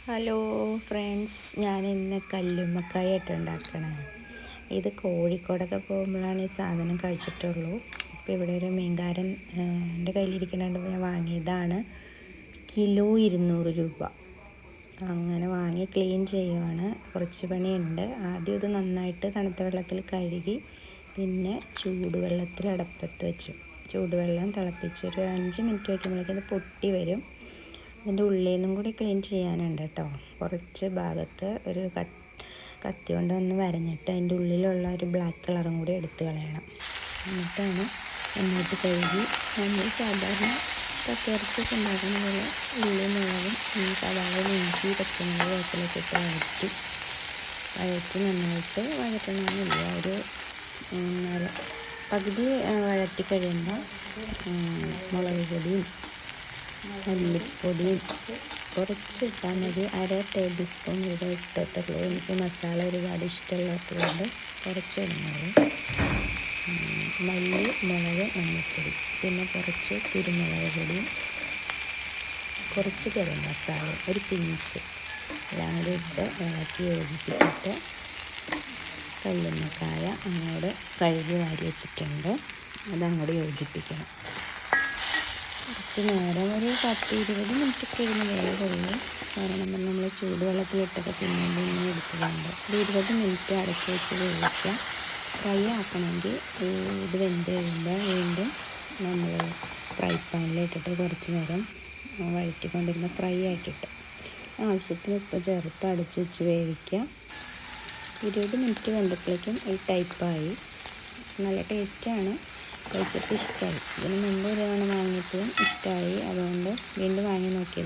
Hello friends, ഞാൻ ഇന്ന് കല്ലുമ്മക്കായായിട്ട് ഉണ്ടാക്കണേ. ഇത് കോഴിക്കോടൊക്കെ പോകുമ്പോഴാണ് ഈ സാധനം കഴിച്ചിട്ടുള്ളൂ. ഇപ്പോൾ ഇവിടെ ഒരു മീൻകാരൻ എൻ്റെ കയ്യിലിരിക്കുന്നുണ്ട്, ഞാൻ വാങ്ങിയതാണ്. കിലോ 200 രൂപ. അങ്ങനെ വാങ്ങി ക്ലീൻ ചെയ്യുവാണ്. കുറച്ച് പണിയുണ്ട്. ആദ്യം ഇത് നന്നായിട്ട് തണുത്ത വെള്ളത്തിൽ കഴുകി പിന്നെ ചൂടുവെള്ളത്തിൽ അടപ്പത്ത് വെച്ചു. ചൂടുവെള്ളം തിളപ്പിച്ച് ഒരു 5 മിനിറ്റ് വയ്ക്കുമ്പോഴേക്കും ഇത് പൊട്ടി വരും. ഇതിൻ്റെ ഉള്ളിൽ നിന്നും കൂടി ക്ലീൻ ചെയ്യാനുണ്ട് കേട്ടോ. കുറച്ച് ഭാഗത്ത് ഒരു കത്തി കൊണ്ട് ഒന്ന് വരഞ്ഞിട്ട് അതിൻ്റെ ഉള്ളിലുള്ള ഒരു ബ്ലാക്ക് കളറും കൂടി എടുത്ത് കളയണം. എന്നിട്ടാണ് നന്നായിട്ട് കഴുകി നമ്മൾ സാധാരണ കത്തിയിറച്ചിയൊക്കെ ഉണ്ടാക്കുന്ന പോലെ ഉള്ളി, മുളകും, സവാള, ഇഞ്ചി, പച്ചമുളക്, വേപ്പിലൊക്കെ ഇട്ട് വഴറ്റി നന്നായിട്ട് വഴറ്റണമെന്നില്ല. ഒരു പകുതി വഴറ്റി കഴിയുമ്പോൾ മുളക് പൊടിയും മല്ലിപ്പൊടിയും കുറച്ച് ഇട്ടാൽ മതി. 1/2 ടേബിൾ സ്പൂൺ ഇവിടെ ഇട്ടിട്ടുള്ളൂ. എനിക്ക് മസാല ഒരുപാട് ഇഷ്ടമില്ലാത്തതുകൊണ്ട് കുറച്ച് ഇടുന്നുള്ളൂ. മല്ലി, മുളക്, മഞ്ഞൾപ്പൊടി, പിന്നെ കുറച്ച് കുരുമുളക് പൊടിയും കുറച്ച് ഗരം മസാല, ഒരു പിഞ്ച് എല്ലാം കൂടി ഇട്ട് ഇളക്കി യോജിപ്പിച്ചിട്ട് കല്ലുമ്മക്കായ അങ്ങോട്ട് കഴുകി വാരി വെച്ചിട്ടുണ്ട്. അതങ്ങോട്ട് യോജിപ്പിക്കണം. കുറച്ച് നേരം ഒരു 10-20 മിനിറ്റ് കഴിഞ്ഞ് വേവുള്ളൂ. കാരണം നമ്മൾ ചൂടുവെള്ളത്തിലിട്ടൊക്കെ പിന്നെ എടുക്കുന്നുണ്ട്. ഒരു 20 മിനിറ്റ് അടച്ച് വെച്ച് വേവിക്കുക. ഫ്രൈ ആക്കണമെങ്കിൽ ഇത് വെന്ത് കഴിയുമ്പോൾ വീണ്ടും നമ്മൾ ഫ്രൈ പാനിലിട്ടിട്ട് കുറച്ച് നേരം വഴറ്റിക്കൊണ്ടിരുന്ന ഫ്രൈ ആക്കിയിട്ട് ആവശ്യത്തിന് ഉപ്പ് ചേർത്ത് അടച്ച് വെച്ച് വേവിക്കുക. 20 മിനിറ്റ് വെന്തപ്പോഴേക്കും ഈ ടൈപ്പായി. നല്ല ടേസ്റ്റാണ്. കഴിച്ചിട്ട് ഇഷ്ടമായി. ഇതിന് മുമ്പ് ഒരു തവണ വാങ്ങിയപ്പോഴും ഇഷ്ടമായി. അതുകൊണ്ട് വീണ്ടും വാങ്ങി നോക്കിയത്.